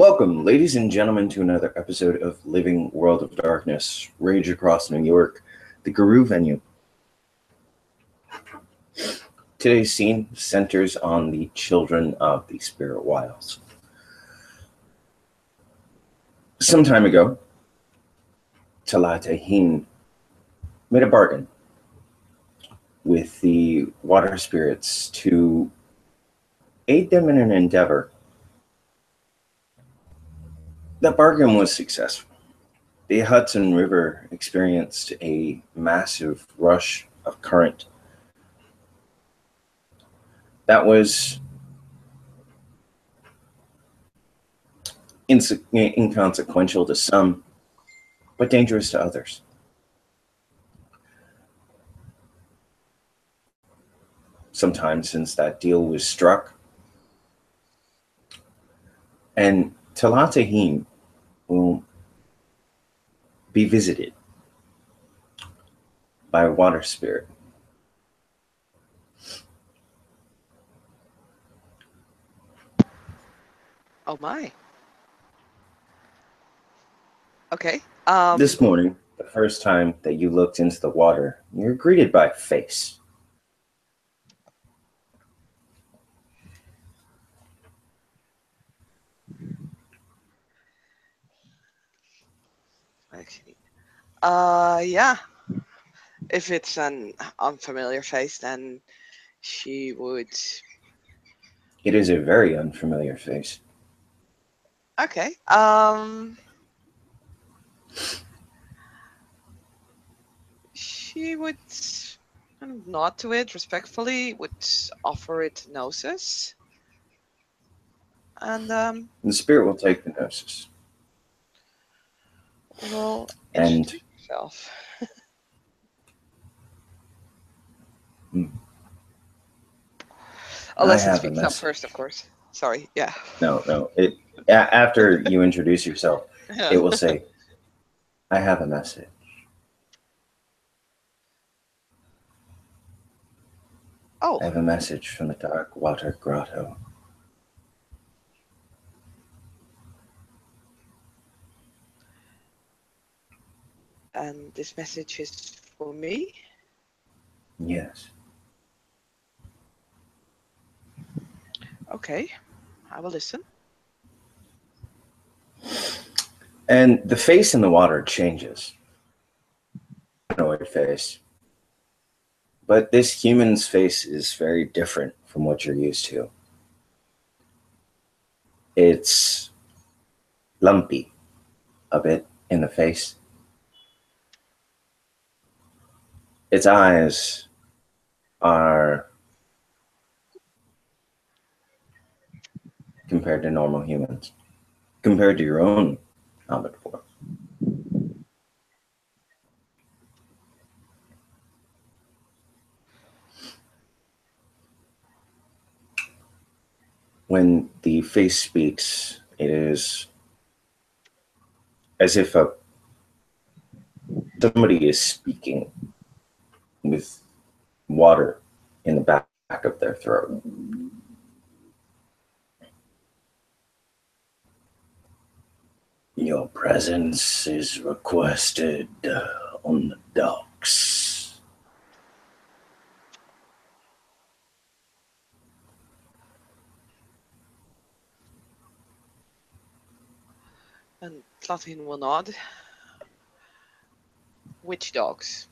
Welcome, ladies and gentlemen, to another episode of Living World of Darkness, Rage Across New York, the Guru venue. Today's scene centers on the children of the Spirit Wilds. Some time ago, Talatahim made a bargain with the water spirits to aid them in an endeavor. That bargain was successful. The Hudson River experienced a massive rush of current that was inconsequential to some, but dangerous to others. Sometime since that deal was struck, and Talatahim will be visited by a water spirit. Oh my. Okay. This morning, the first time that you looked into the water, you're greeted by a face. Actually, yeah. If it's an unfamiliar face, then she would. It is a very unfamiliar face. Okay. She would kind of nod to it respectfully, would offer it gnosis, and The spirit will take the gnosis. will And introduce herself. Unless it speaks up first, of course. Sorry. Yeah. No. After you introduce yourself, it will say, "I have a message." Oh. I have a message from the Dark Water Grotto. And this message is for me? Yes. Okay. I will listen. And the face in the water changes. Humanoid face. But this human's face is very different from what you're used to. It's lumpy a bit in the face. Its eyes are compared to normal humans, compared to your own hobbit form. When the face speaks, it is as if somebody is speaking with water in the back of their throat. Your presence is requested on the docks. And Tlatin will nod. Which dogs?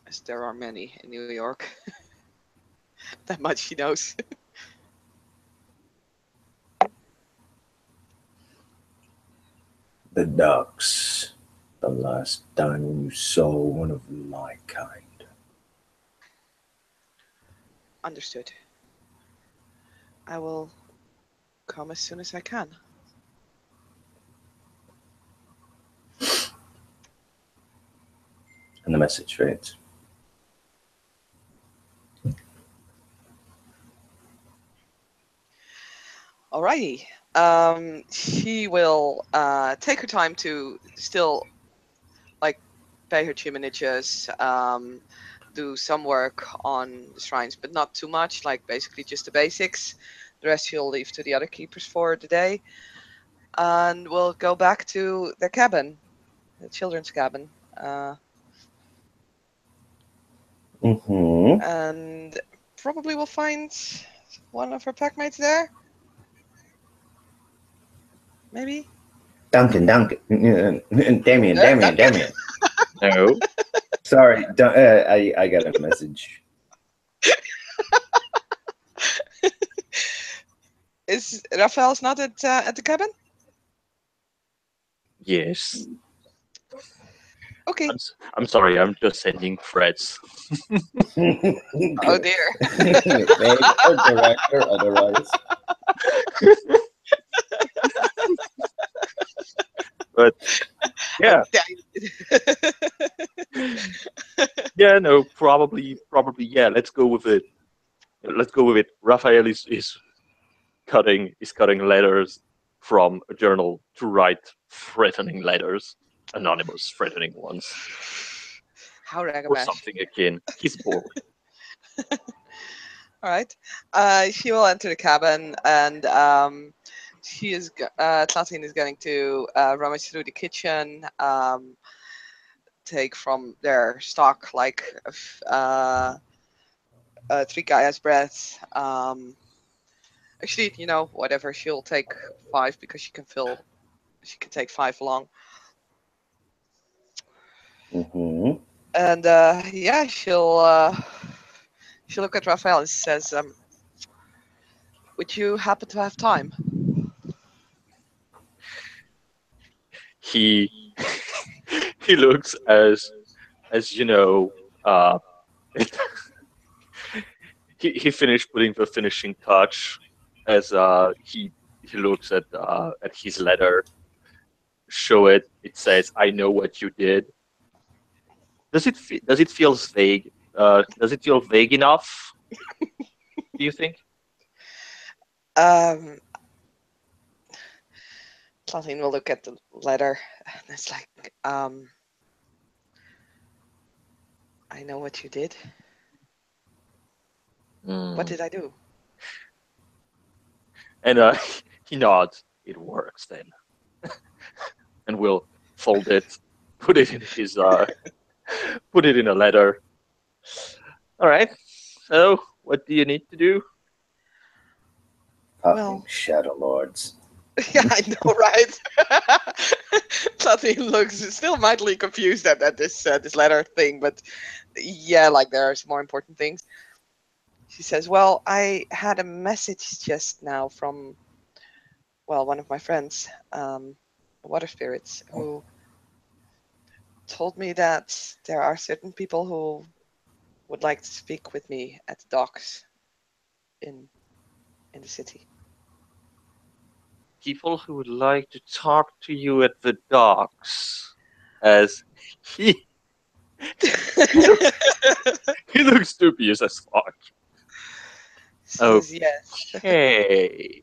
As there are many in New York. That much he knows. The ducks, the last time you saw one of my kind. Understood. I will come as soon as I can. And the message fades. Alrighty. She will take her time to still pay her chiminiches, do some work on the shrines, but not too much, basically just the basics. The rest she'll leave to the other keepers for the day. and we'll go back to the cabin, the children's cabin, and probably we'll find one of her packmates there. Maybe. Duncan. Damien. Duncan? No. Sorry, I got a message. Is Raphael's not at the cabin? Yes. Okay. I'm sorry. I'm just sending threats. Oh dear. Vague or direct or otherwise. But yeah, yeah, no, probably, yeah. Let's go with it. Raphael is cutting letters from a journal to write threatening letters, anonymous threatening ones, How or ragamash. something akin. He's bored. All right. She will enter the cabin, and Tlatien is going to rummage through the kitchen, take from their stock like 3 gaia's breath. Actually, whatever. She'll take 5 because she can take 5 along. And yeah, she'll look at Raphael and says, "Would you happen to have time?" He he looks as he finished putting the finishing touch as he looks at his letter. Show it. It says, "I know what you did." Does it feel vague? Does it feel vague enough? Do you think? Tlatien will look at the letter, and it's like, I know what you did. What did I do? And he nods. It works then, and we'll fold it, put it in his put it in a letter. All right. So, what do you need to do? Fucking Shadow Lords. Yeah, I know, right? Tlatien looks still mightily confused at this letter thing, but yeah, like there are some more important things. She says, "Well, I had a message just now from, one of my friends, water spirits, who told me that there are certain people who would like to speak with me at the docks in the city." People who would like to talk to you at the docks, as he he looks dubious as fuck. Says yes. Okay,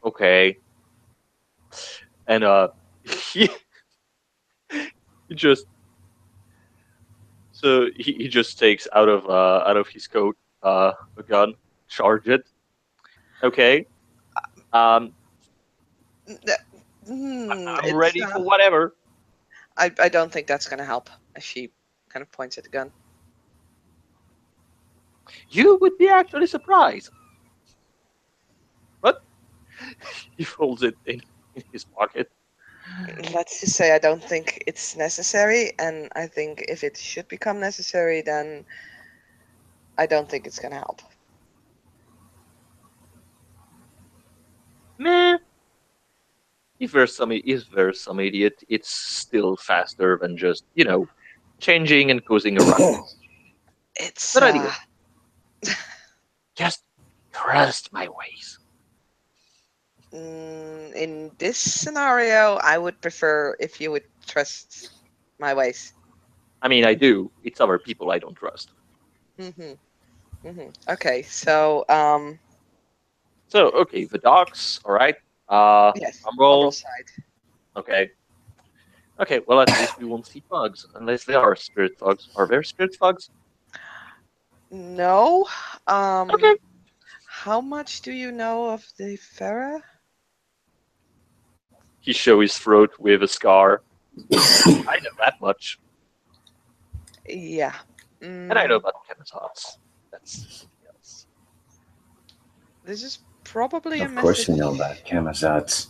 okay, and he he just he just takes out of his coat a gun, charge it. Okay, I'm ready for whatever. I don't think that's going to help. As she kind of points at the gun. You would be actually surprised. But he folds it in his pocket. Let's just say I don't think it's necessary, and I think if it should become necessary, then I don't think it's going to help. Meh. If there's some idiot, it's still faster than just, changing and causing a ruckus. It's But anyway, just trust my ways. In this scenario, I would prefer if you would trust my ways. I mean, I do. It's other people I don't trust. Okay, so okay, the dogs, all right. yes, roll side. Okay. Okay, well, at least we won't see bugs, unless they are spirit thugs. Are there spirit thugs? No. Okay. How much do you know of the Farah? He shows his throat with a scar. I know that much. Yeah. And I know about chemicals. That's something else. This is probably a Of course message. you know about Camazotz.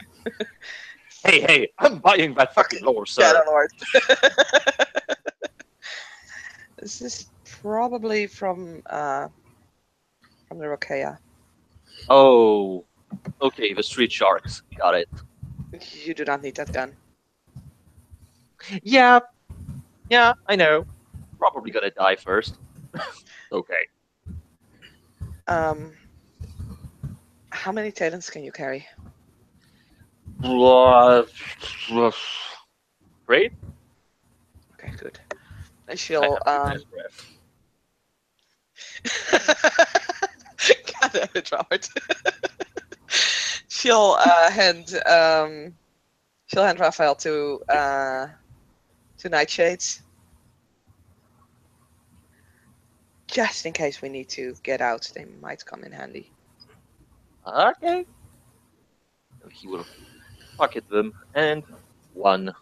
Hey, I'm buying that fucking lore, sir. Lord. This is probably from the Rokea. Oh, okay, the street sharks. Got it. You do not need that gun. Yeah, I know. Probably gonna die first. Okay. How many talents can you carry? Great. Okay, good. I She'll have a nice breath. God damn it, Robert. she'll hand Raphael to Nightshades. Just in case we need to get out, they might come in handy. Okay. He will pocket them and one.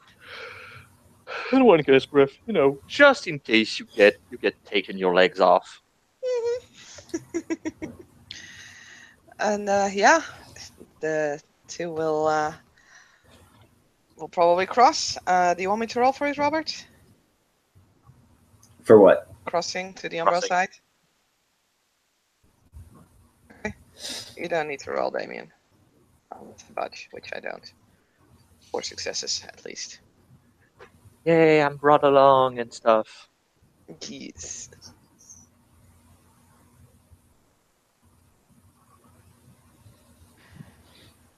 And one guy's breath, just in case you get taken your legs off. And yeah, the two will probably cross. Do you want me to roll for it, Robert? For what? Crossing to the Umbra Crossing. side. Okay. You don't need to roll, Damien. I'll budge, which I don't. 4 successes at least. Yay, I'm brought along and stuff. Yes.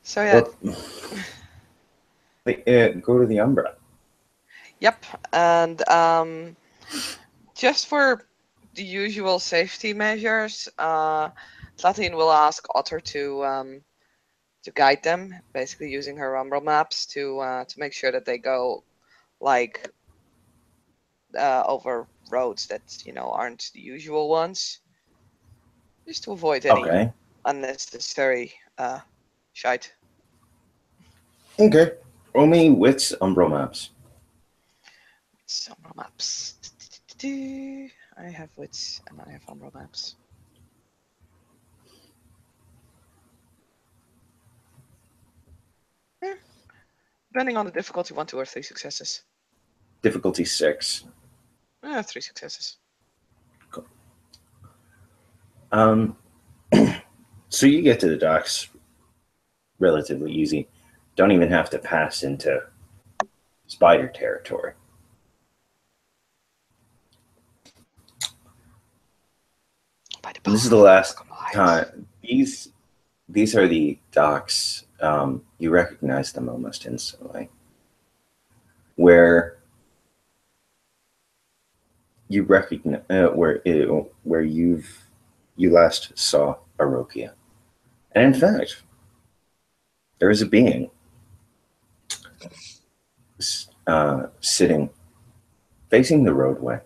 So yeah. Go to the Umbra. Yep, and just for the usual safety measures, Tlatine will ask Otter to guide them, basically using her Umbral maps to make sure that they go like over roads that aren't the usual ones, just to avoid any unnecessary shite. Okay. Roll me wits Umbral maps. It's Umbral maps. I have wits and I have Umbral maps. Yeah. Depending on the difficulty, 1, 2, or 3 successes. Difficulty 6. 3 successes. Cool. So you get to the docks relatively easy. Don't even have to pass into spider territory. This is the last time. These are the docks. You recognize them almost instantly. Where you recognize where you last saw Arokia, and in fact, there is a being sitting facing the roadway.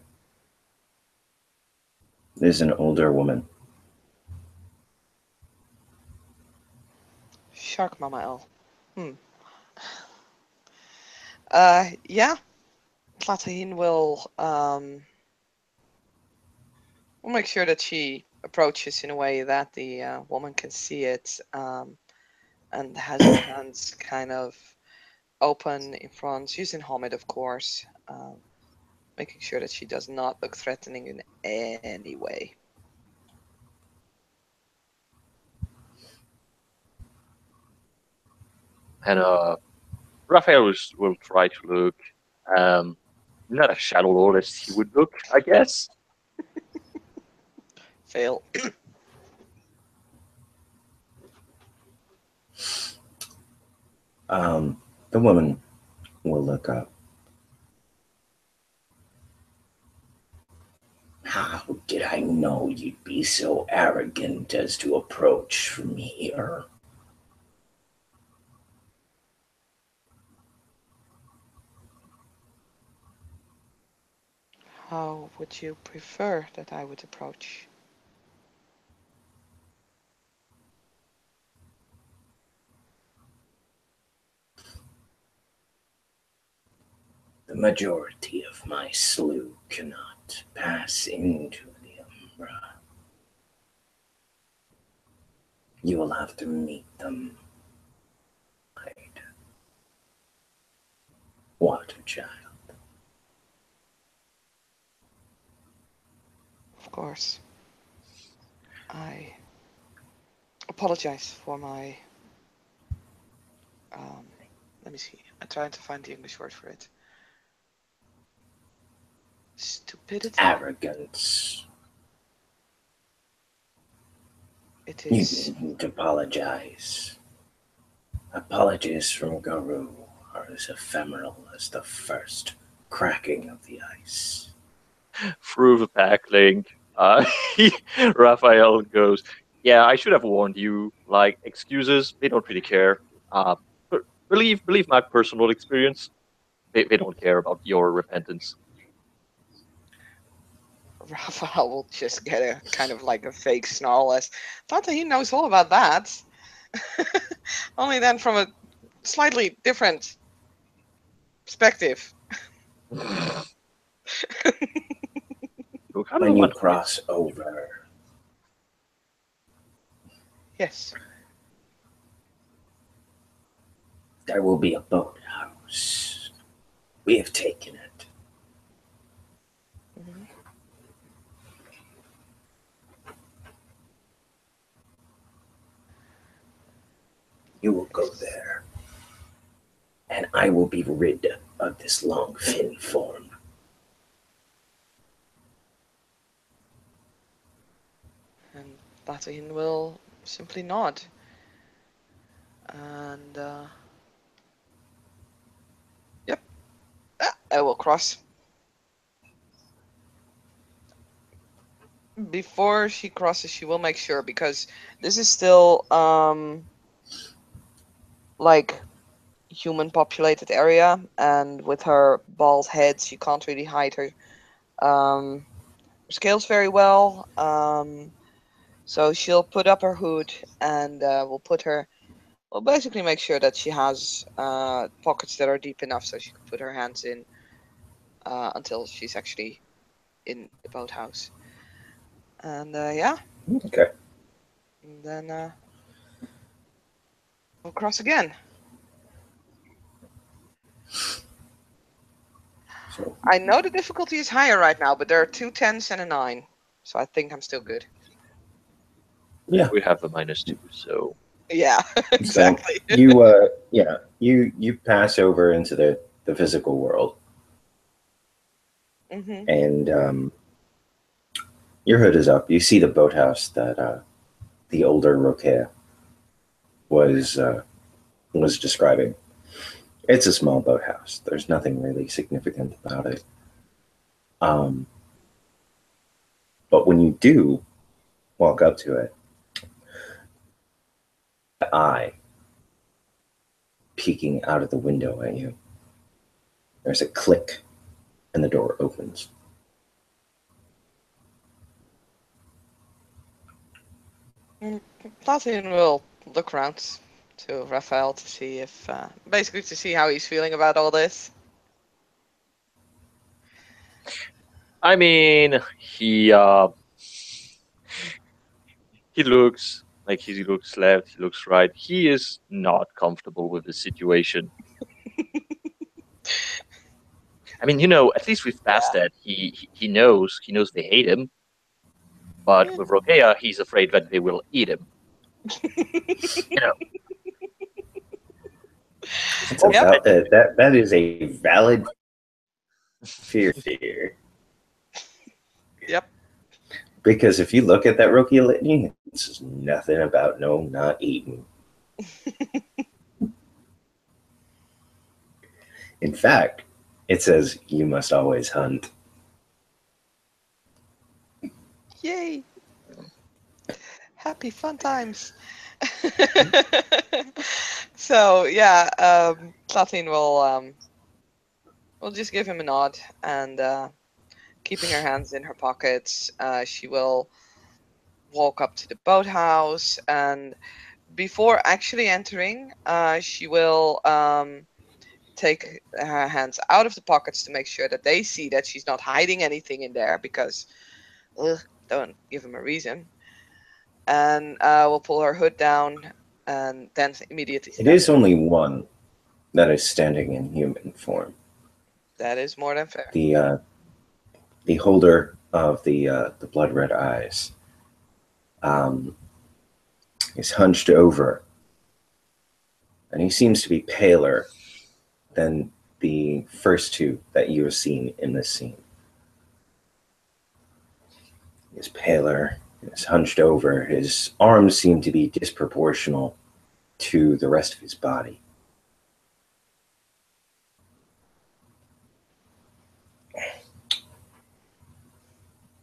There's an older woman. Shark Mama L. Yeah. Tlatine will make sure that she approaches in a way that the woman can see it, and has her hands kind of open in front, using Homid, of course, making sure that she does not look threatening in any way. And Raphael will try to look not a shadow lord as he would look, I guess. Fail. The woman will look up. How did I know you'd be so arrogant as to approach from here? How would you prefer that I would approach? The majority of my slew cannot pass into the Umbra. You will have to meet them. Water child. Of course. I apologize for my... let me see. I'm trying to find the English word for it. Stupidity? Arrogance. It You is... didn't apologize. Apologies from Garou are as ephemeral as the first cracking of the ice. Through the pack link, Raphael goes, "Yeah, I should have warned you. Like, excuses, they don't really care. But believe my personal experience. They don't care about your repentance." Raphael will just get a kind of like a fake snarl as thought that he knows all about that. Only then from a slightly different perspective. When you cross over, Yes. there will be a boathouse. We have taken it. Mm-hmm. You will go there, and I will be rid of this long fin form. And Latin will simply nod. And yep. I will cross. Before she crosses, she will make sure, because this is still like human populated area, and with her bald head she can't really hide her scales very well. So she'll put up her hood and we'll basically make sure that she has pockets that are deep enough so she can put her hands in until she's actually in the boathouse. And yeah. Okay. And then we'll cross again. So, I know the difficulty is higher right now, but there are 2 10s and a 9. So I think I'm still good. yeah. We have a -2, so Yeah, exactly. So you pass over into the physical world, Mm-hmm. and your hood is up. You see the boathouse that the older Rokea was describing. It's a small boathouse. There's nothing really significant about it. But when you do walk up to it, the eye peeking out of the window at you. There's a click, and the door opens. Platin will look around to Raphael to see if, basically to see how he's feeling about all this. I mean, he looks like he looks left, he looks right. He is not comfortable with the situation. I mean, at least with Bastet, he knows they hate him. But Yeah. with Rokea, he's afraid that they will eat him. That is a valid fear. Yep. Because if you look at that Rokea litany, it's nothing about not eating. In fact, it says you must always hunt. Yay! Happy fun times. So yeah, Platin will just give him a nod, and keeping her hands in her pockets, she will walk up to the boathouse, and before actually entering, she will take her hands out of the pockets to make sure that they see that she's not hiding anything in there, because don't give him a reason. And we'll pull her hood down and then immediately It is only one that is standing in human form. That is more than fair. The holder of the blood red eyes is hunched over, and he seems to be paler than the first two that you have seen in this scene. He's paler, he's hunched over, his arms seem to be disproportional to the rest of his body.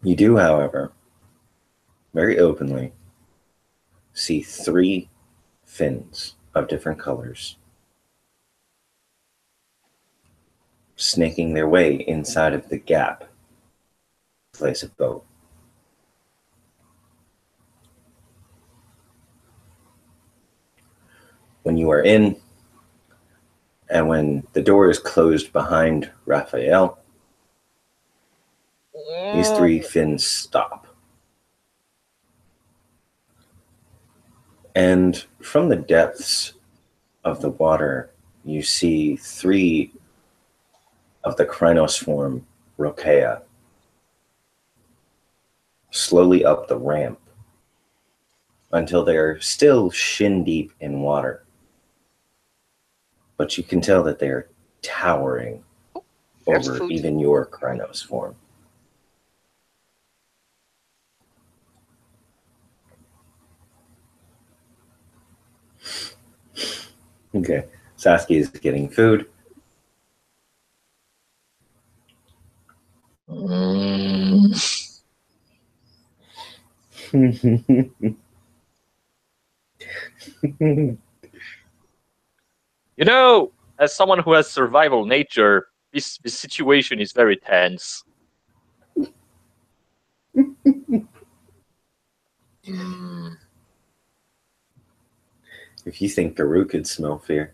You do, however, very openly see 3 fins of different colors snaking their way inside of the gap to place a boat. When you are in, and when the door is closed behind Raphael, these 3 fins stop. And from the depths of the water, you see 3 of the crinoform Rokea slowly up the ramp until they're still shin deep in water. But you can tell that they're towering over even your crinoform. Okay, Saskia is getting food. You know, as someone who has survival nature, this situation is very tense. If you think Garou could smell fear.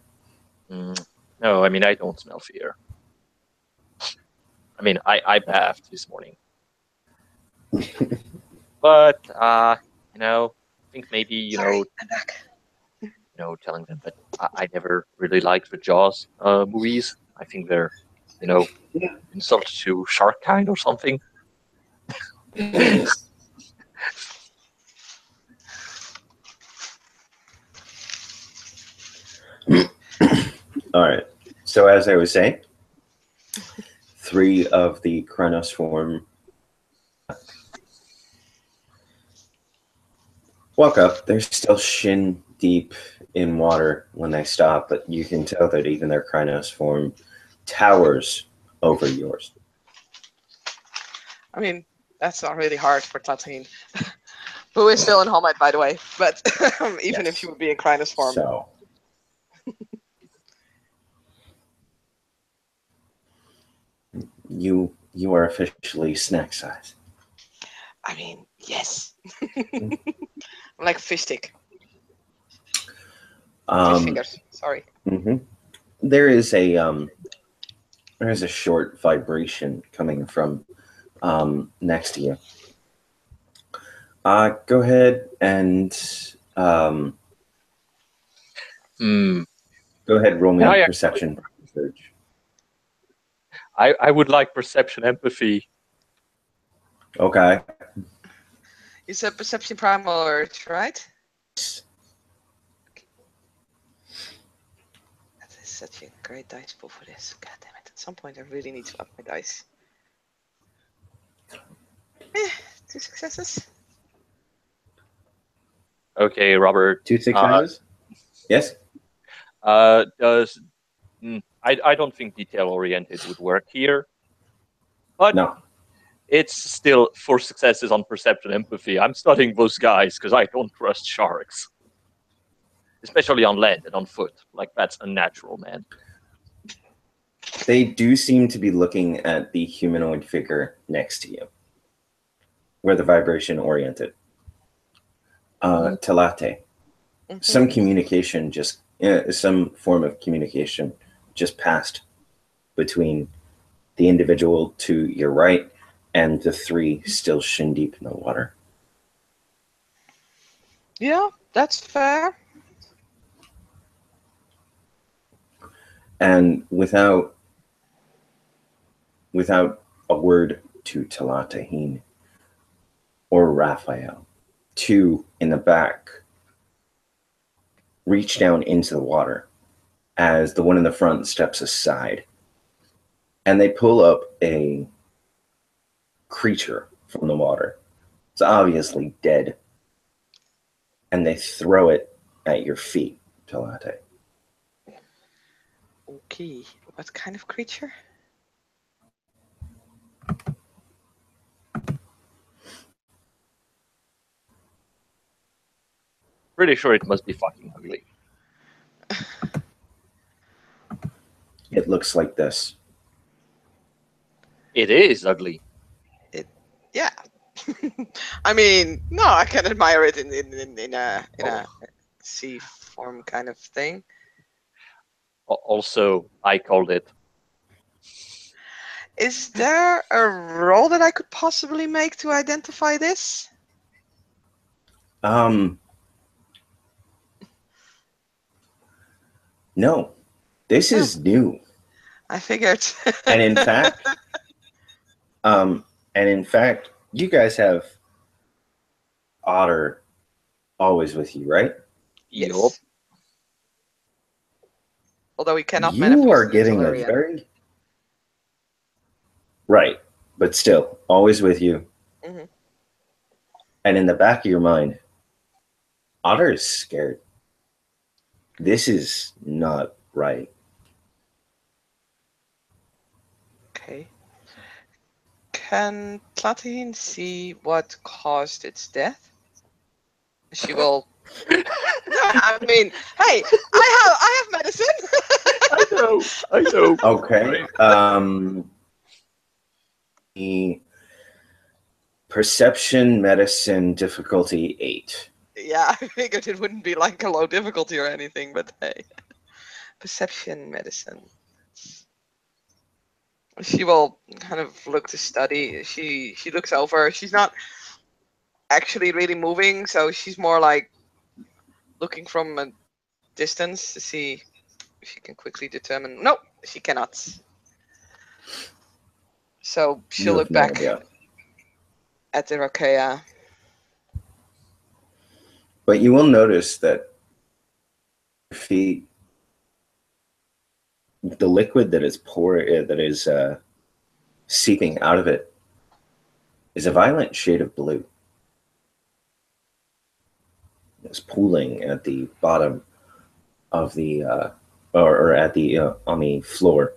No, I mean, I don't smell fear. I mean, I bathed this morning. But, you know, I think maybe, you know, telling them that I never really liked the Jaws movies. I think they're, you know, insult to shark kind or something. All right. So as I was saying, 3 of the crinoform walk up. They're still shin deep in water when they stop, but you can tell that even their crinoform towers over yours. I mean, that's not really hard for Tatine, who is still in Homite, by the way. But even if you would be in crinoform. So. You are officially snack size. I mean, yes. I'm like a fish stick. Fish fingers. Sorry. There is a short vibration coming from next to you. Go ahead and go ahead, roll me a perception search. I would like perception empathy. Okay. You said perception primal alert, right? That is such a great dice pool for this. God damn it. At some point I really need to up my dice. 2 successes. Okay, Robert. 2 successes? Yes? I don't think detail-oriented would work here. But no. It's still 4 successes on perception empathy. I'm studying those guys because I don't trust sharks. Especially on land and on foot. Like, that's unnatural, man. They do seem to be looking at the humanoid figure next to you, where the vibration oriented. Telate. Some communication some form of communication just passed between the individual to your right and the three still shin deep in the water. Yeah, that's fair. And without a word to Talatahine or Raphael, two in the back reach down into the water as the one in the front steps aside. And they pull up a creature from the water. It's obviously dead. And they throw it at your feet, Talate. Okay, what kind of creature? Pretty sure it must be fucking ugly. It looks like this. It is ugly. Yeah. I mean, no, I can admire it in a sea form kind of thing. Also, I called it. Is there a roll that I could possibly make to identify this? No. This is new. I figured. And in fact, you guys have Otter always with you, right? Yes. Yup. Although we cannot You manifest are in getting a Tellurian. very right, but still always with you. Mhm. And in the back of your mind, Otter is scared. This is not right. Okay. Can Platine see what caused its death? She will. I mean, hey, I have medicine. I know. Okay. The perception medicine difficulty 8. Yeah, I figured it wouldn't be like a low difficulty or anything, but hey. Perception medicine. She will kind of look to study. She looks over. She's not actually really moving, so she's more like looking from a distance to see if she can quickly determine. No, she cannot. So she'll You look have no back idea. at the Rakea. But you will notice that your feet, the liquid that is seeping out of it, is a violent shade of blue. It's pooling at the bottom of the, or at the on the floor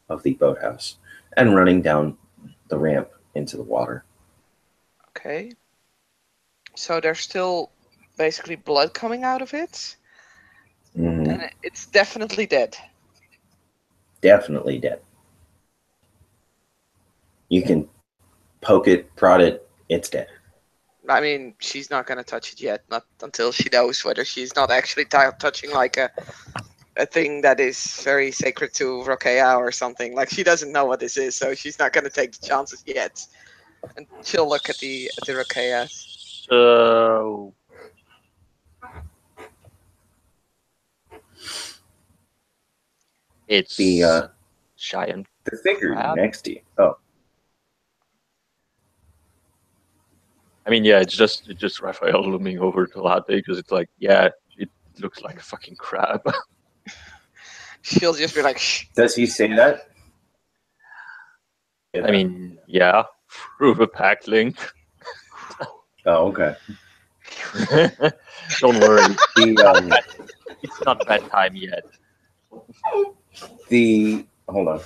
of the boathouse, and running down the ramp into the water. Okay. So there's still basically blood coming out of it, and it's definitely dead. Definitely dead. You can poke it, prod it, it's dead. I mean, she's not gonna touch it yet, not until she knows whether she's not actually touching like a thing that is very sacred to Rokea or something. Like she doesn't know what this is, so she's not gonna take the chances yet. And she'll look at the Rokea. So it's The giant. the figure crab? next to you. Oh, I mean, yeah, it's just Raphael looming over to Latte because it's like, yeah, it looks like a fucking crab. She'll just be like, shh. does he say that? I mean, yeah, through the pack link. Oh, okay. Don't worry, The it's not bedtime yet. hold on.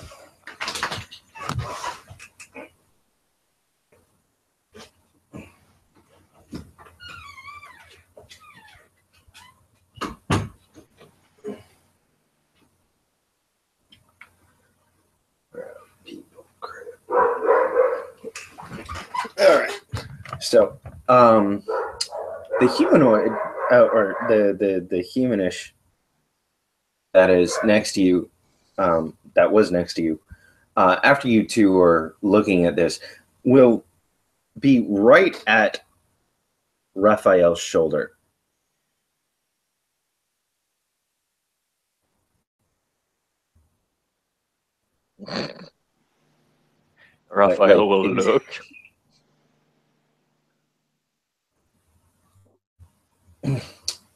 All right. So, the humanoid, or the humanish that is next to you, that was next to you, after you two are looking at this, will be right at Raphael's shoulder. Raphael will look.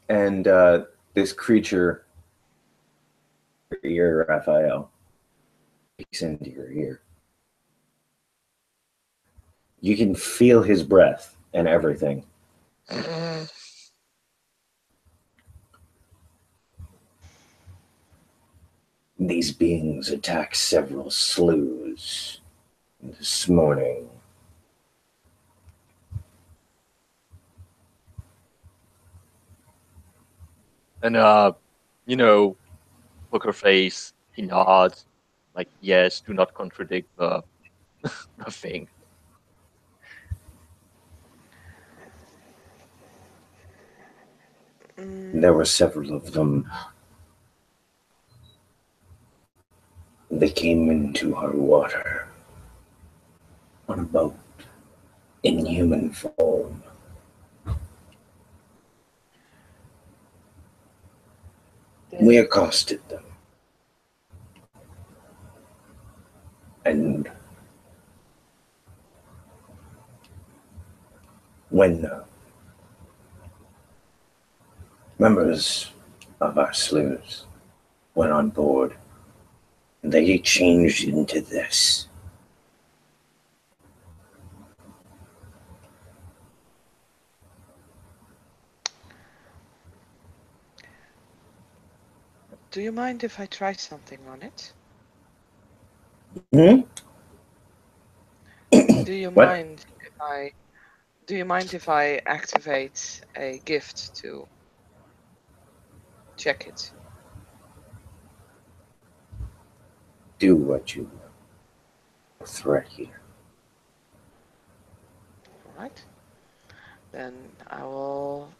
And this creature, ear, Raphael, speaks into your ear. You can feel his breath and everything. These beings attacked several sloughs this morning. And poker face, he nods, like, yes, do not contradict the thing. There were several of them. They came into our water on a boat in human form. We accosted them. And when members of our sloughs went on board, they changed into this. Do you mind if I try something on it? Hmm? Do you What? mind if I activate a gift to check it? Do what you threat here. Alright. Then I will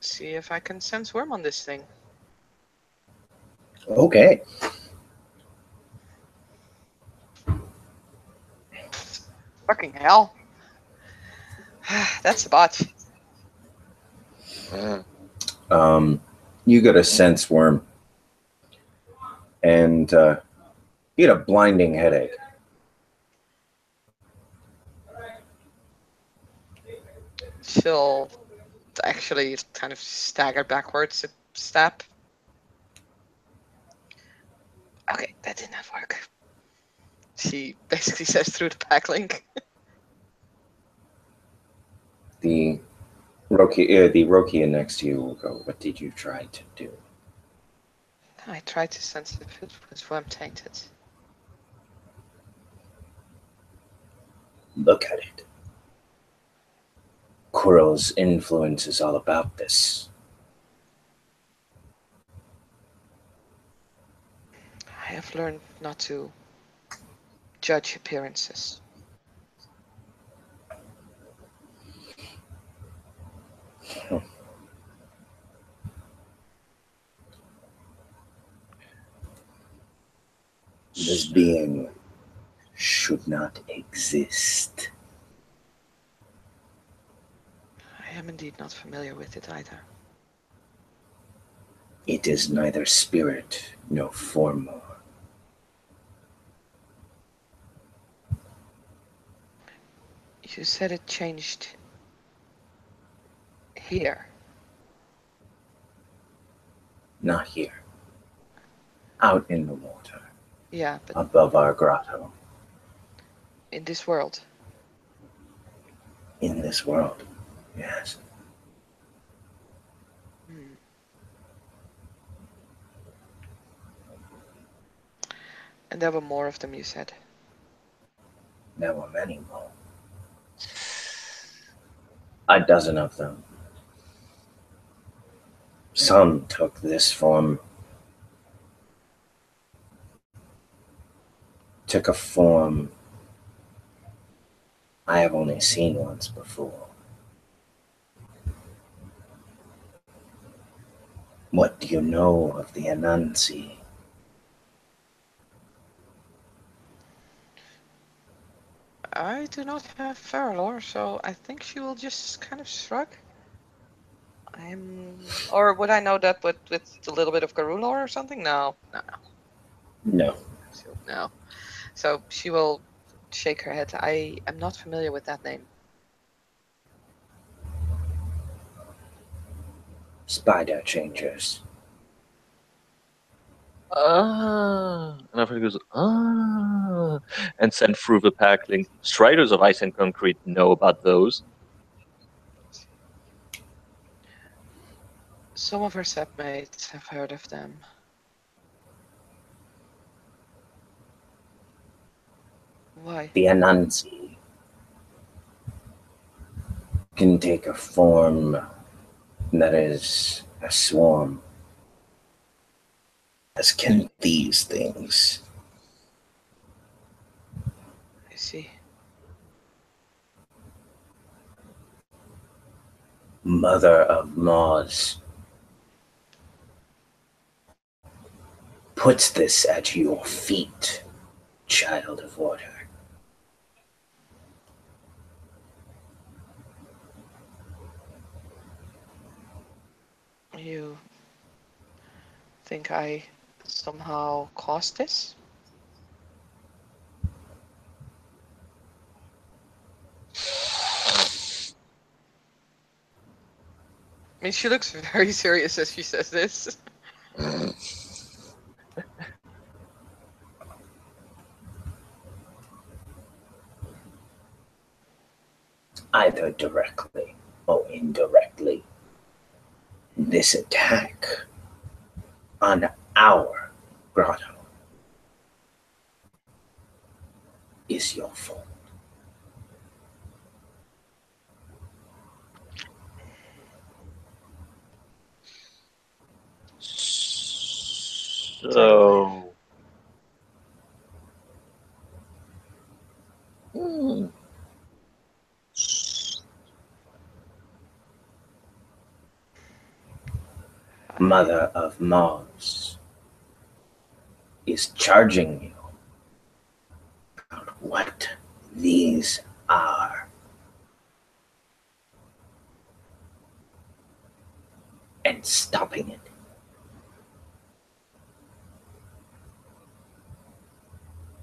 see if I can sense worm on this thing. Okay. Fucking hell. That's a bot. You got a sense worm, and you get a blinding headache. She'll actually kind of stagger backwards a step. Okay, that did not work. She basically says through the backlink. The Rokia next to you will go, what did you try to do? I tried to sense if it was worm tainted. Look at it. Quirrell's influence is all about this. I have learned not to judge appearances. This being should not exist. I am indeed not familiar with it either. It is neither spirit nor form. You said it changed here. Not here. Out in the water. Yeah, but Above our grotto. in this world. In this world. Yes. And there were more of them, you said. There were many more. A dozen of them. Some took this form. Took a form I have only seen once before. What do you know of the Anansi? I do not have Feralor, so I think she will just kind of shrug. Or would I know that with a little bit of Garulor or something? No. No. No. So she will shake her head. I am not familiar with that name. Spider changers. And everyone goes, and send through the pack link. Striders of Ice and Concrete know about those. Some of her sepmates have heard of them. Why? The Anansi can take a form that is a swarm, as can these things. I see. Mother of Mars puts this at your feet, child of water. You think I somehow caused this? I mean, she looks very serious as she says this. Either directly or indirectly. This attack on our grotto is your fault. So, Mother of Mars is charging you about what these are and stopping it.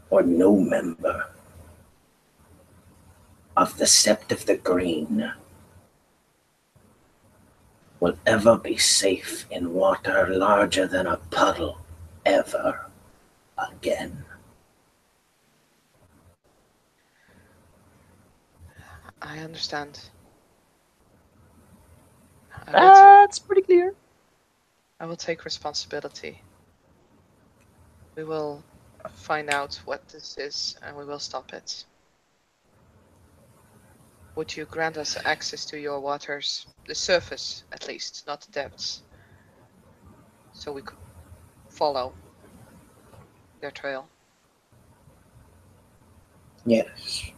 Or no member of the Sept of the Green will ever be safe in water larger than a puddle ever again. I understand. that's pretty clear. I will take responsibility. We will find out what this is and we will stop it. Would you grant us access to your waters? The surface, at least, not the depths. So we could follow their trail. Yes,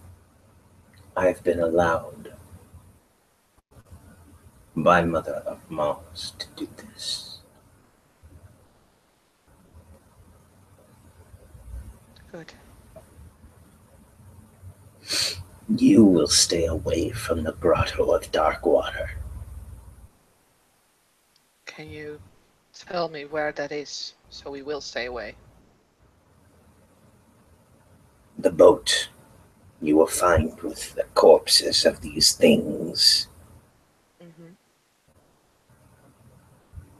I've been allowed by Mother of Mars to do this. Good. You will stay away from the Grotto of Dark Water. Can you tell me where that is so we will stay away? The boat you will find with the corpses of these things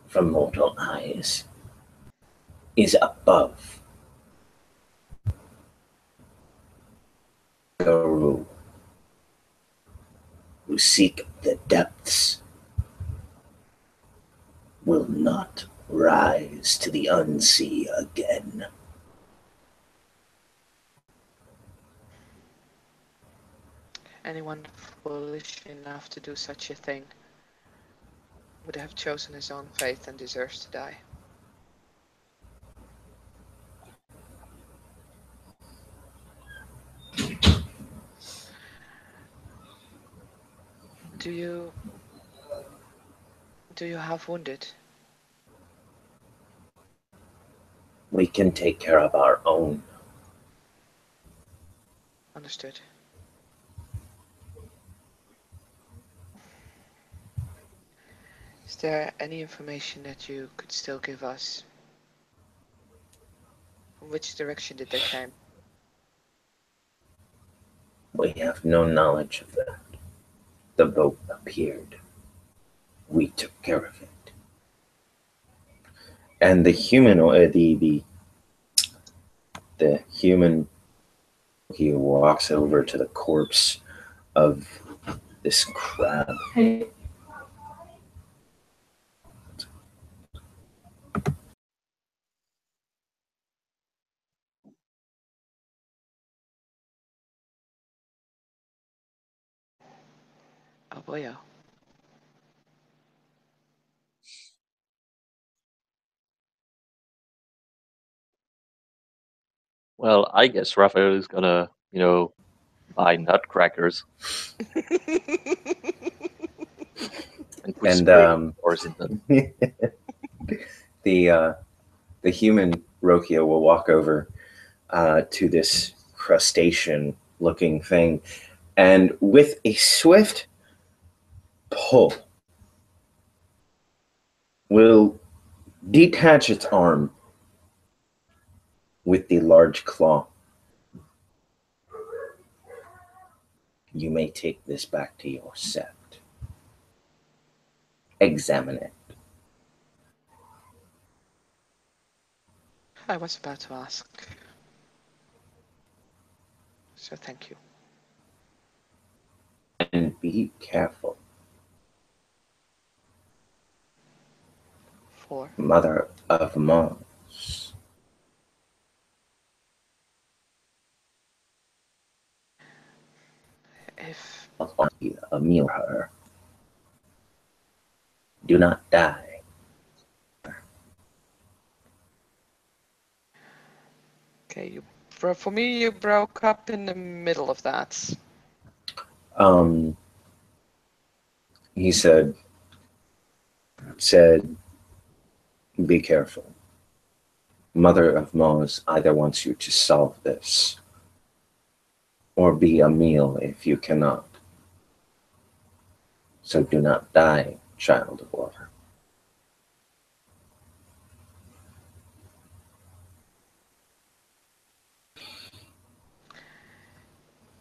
from mortal eyes is above Guru, who seek the depths, will not rise to the unsea again. Anyone foolish enough to do such a thing would have chosen his own fate and deserves to die. Do you have wounded? We can take care of our own. Understood. Is there any information that you could still give us? From which direction did they come? We have no knowledge of that. The boat appeared. We took care of it. And the human, the human, he walks over to the corpse of this crab. Oh boy, oh. Well, I guess Raphael is gonna, buy nutcrackers and put And spring doors in them. the human Rokia will walk over to this crustacean-looking thing, and with a swift pull, will detach its arm with the large claw. You may take this back to your sept. Examine it. I was about to ask. So thank you. And be careful. For? Mother of Mars. If A meal her. Do not die. okay, for me you broke up in the middle of that. He said, be careful. Mother of Mars either wants you to solve this, or be a meal if you cannot. So do not die, child of water.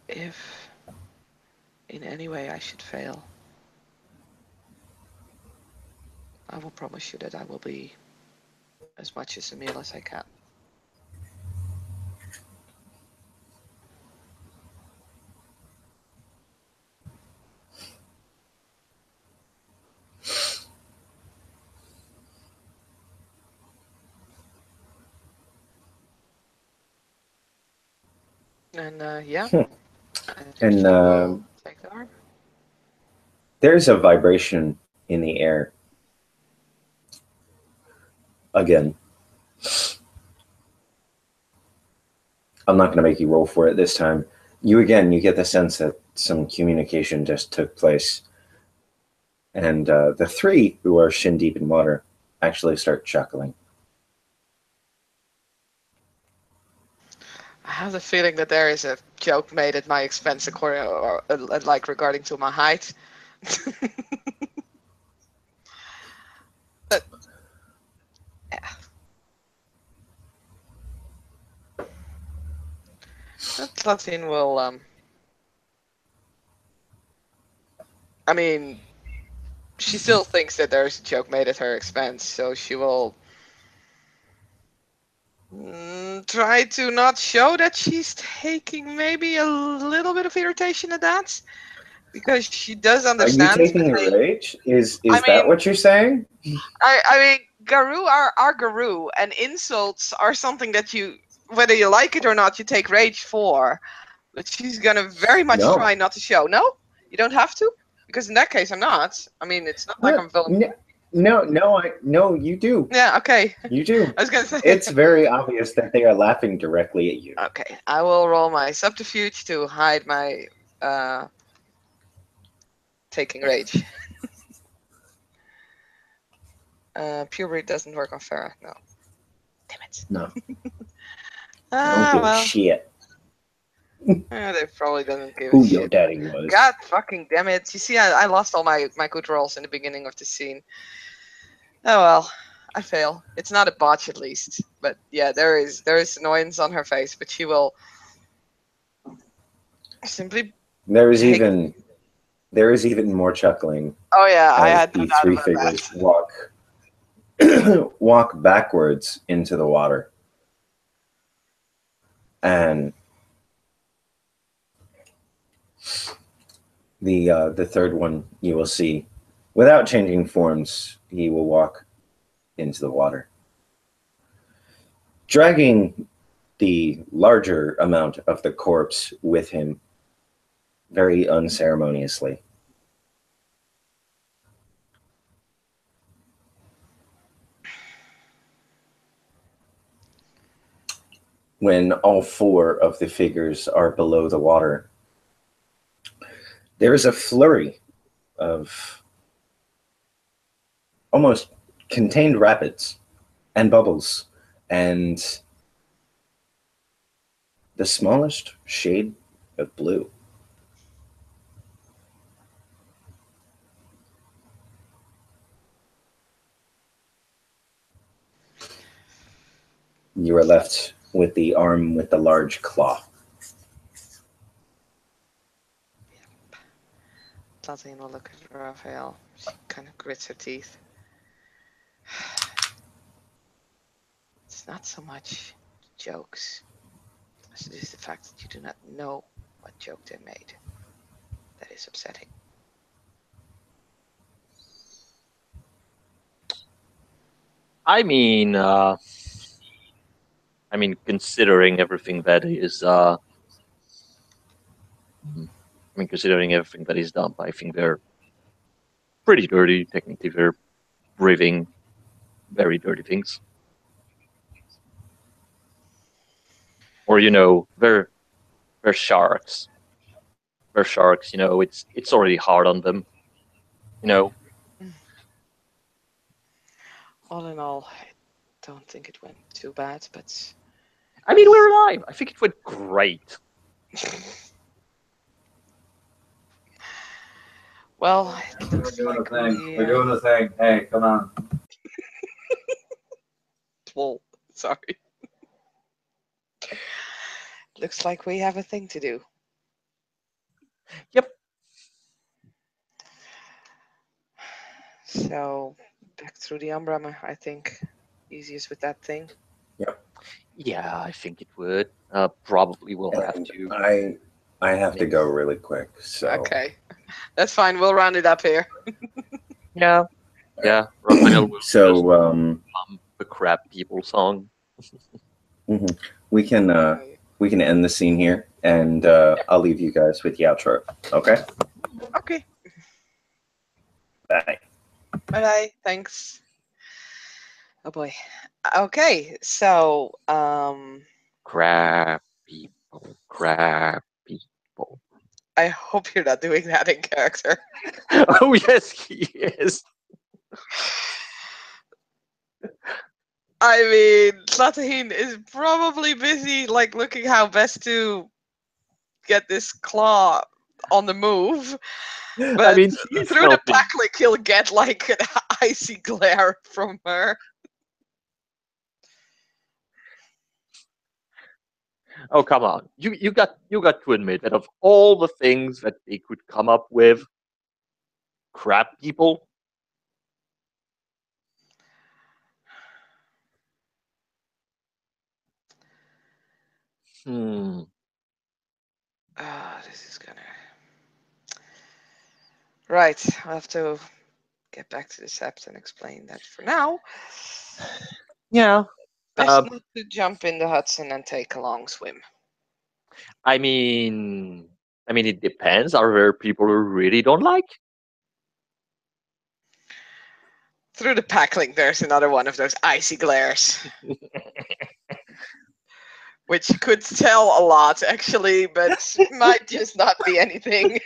If in any way I should fail, I will promise you that I will be as much as a meal as I can. And yeah, I think And you will take the arm. there's a vibration in the air. Again, I'm not going to make you roll for it this time. You get the sense that some communication just took place. And the three who are shin deep in water actually start chuckling. I have the feeling that there is a joke made at my expense, like regarding to my height. But yeah, that Latin will. I mean, she still thinks that there's a joke made at her expense, so she will try to not show that she's taking maybe a little bit of irritation at that, because she does Are you understand. taking a rage? Is I that mean, what you're saying? I mean, Garou are Garou, and insults are something that you, whether you like it or not, you take rage for. But she's gonna very much No. try not to show. No, you don't have to, because in that case, I'm not. I mean, it's not like What? I'm villain. No, you do. Yeah, okay. You do. I was gonna say. It's very obvious that they are laughing directly at you. Okay, I will roll my subterfuge to hide my taking rage. Puberty doesn't work on Farah. No. Damn it. No. I don't give a Well. shit. They probably doesn't give Who a your shit. daddy was. God fucking damn it. You see, I lost all my good rolls in the beginning of the scene. Oh well, I fail. It's not a botch at least. But yeah, there is annoyance on her face, but she will simply There is take. even more chuckling Oh yeah, I as had no the doubt three about figures that. walk backwards into the water. And the third one you will see, without changing forms, he will walk into the water, dragging the larger amount of the corpse with him very unceremoniously. When all four of the figures are below the water, there is a flurry of almost contained rapids and bubbles and the smallest shade of blue. You are left with the arm with the large claw. Tlatine will look at Raphael. She kind of grits her teeth. It's not so much jokes as it is the fact that you do not know what joke they made. That is upsetting. I mean, considering everything that is, considering everything that is done, I think they're pretty dirty. Technically, they're breathing very dirty things. Or they're sharks. They're sharks. It's already hard on them. You know. All in all, I don't think it went too bad, but I mean, we're alive. I think it went great. well, it We're looks doing like a thing. we. We're doing a thing. Hey, come on. Well, sorry. Looks like we have a thing to do. Yep. So back through the Umbra, I think. Easiest with that thing. Yep. Yeah, I think it would. Probably will have And to. I have to go really quick. So Okay. That's fine. We'll round it up here. Yeah. Yeah. Raphael will just so hum the crab people song. we can end the scene here, and I'll leave you guys with the outro. Okay. Okay. Bye. Bye bye. Thanks. Oh boy. Okay. So Crab people. Crab people. I hope you're not doing that in character. Oh yes, he is. I mean, Slatahine is probably busy, like, looking how best to get this claw on the move. But I mean, he's through the helping. packlick, he'll get, like, an icy glare from her. Oh come on! You got to admit that of all the things that they could come up with, crab people. Hmm. This is gonna. Right, I'll have to get back to the Sept and explain that for now. Yeah. Best not to jump in the Hudson and take a long swim. I mean, it depends. Are there people who really don't like? Through the packlink, there's another one of those icy glares. Which could tell a lot, actually, but might just not be anything.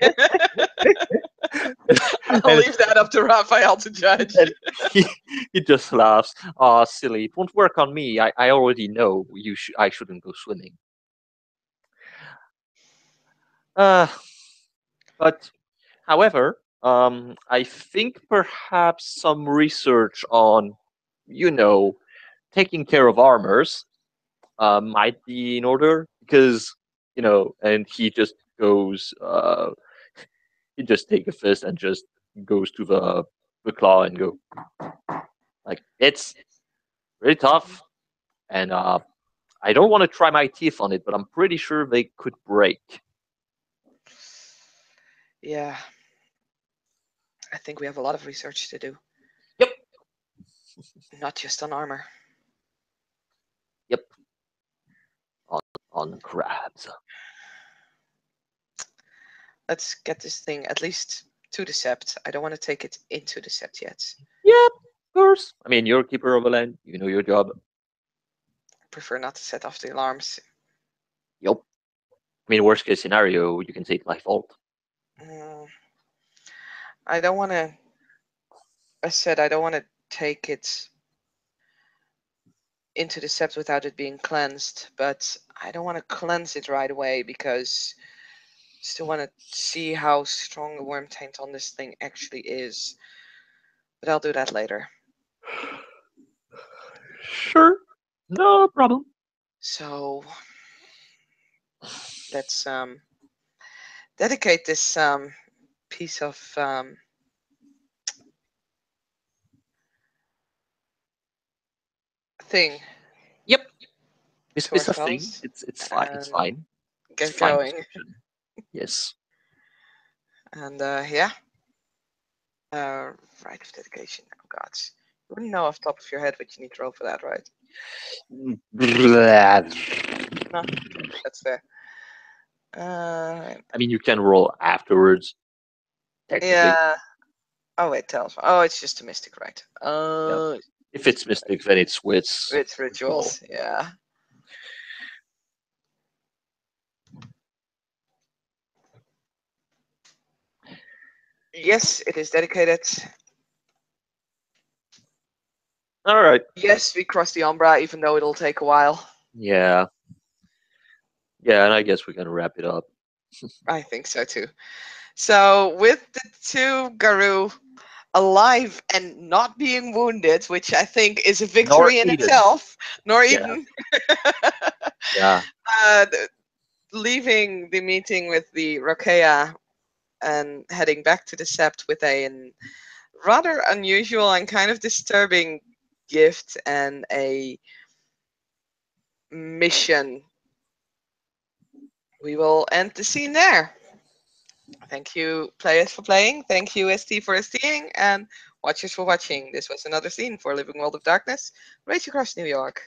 I'll leave that up to Raphael to judge. And he just laughs. Oh, silly! It won't work on me. I already know I shouldn't go swimming. But however, I think perhaps some research on, taking care of armors might be in order because, and he just goes, he just take a fist and just goes to the claw and go like it's really tough, and I don't want to try my teeth on it, but I'm pretty sure they could break. Yeah. I think we have a lot of research to do. Yep. Not just on armor. Yep. On crabs. Let's get this thing at least to the sept. I don't want to take it into the sept yet. Yep, of course. I mean, you're a keeper of a land. You know your job. I prefer not to set off the alarms. Yep. I mean, worst case scenario, you can say it's my fault. I don't want to. I said I don't want to take it into the sept without it being cleansed, but I don't want to cleanse it right away because I still want to see how strong the worm taint on this thing actually is. But I'll do that later. Sure. No problem. So let's dedicate this piece of thing. Yep. This to is a thing. ourselves It's fine. It's and fine. It's get fine going. description. Yes. And yeah. Rite of dedication. Oh God. You wouldn't know off the top of your head what you need to roll for that, right? No, that's fair. I mean, you can roll afterwards. Technically. Yeah. Oh wait, tell us. Oh, it's just a mystic, right? If it's mystic, then it's wits. It's rituals. Yeah. Yes, it is dedicated. All right. Yes, we cross the Umbra, even though it'll take a while. Yeah. Yeah, and I guess we can wrap it up. I think so too. So with the two Garou alive and not being wounded, which I think is a victory in eaten. itself, nor Yeah. eaten. Yeah. Leaving the meeting with the Rokea and heading back to the Sept with a rather unusual and kind of disturbing gift and a mission. We will end the scene there. Thank you, players, for playing. Thank you, ST, for STing, and watchers for watching. This was another scene for Living World of Darkness, Rage Across New York.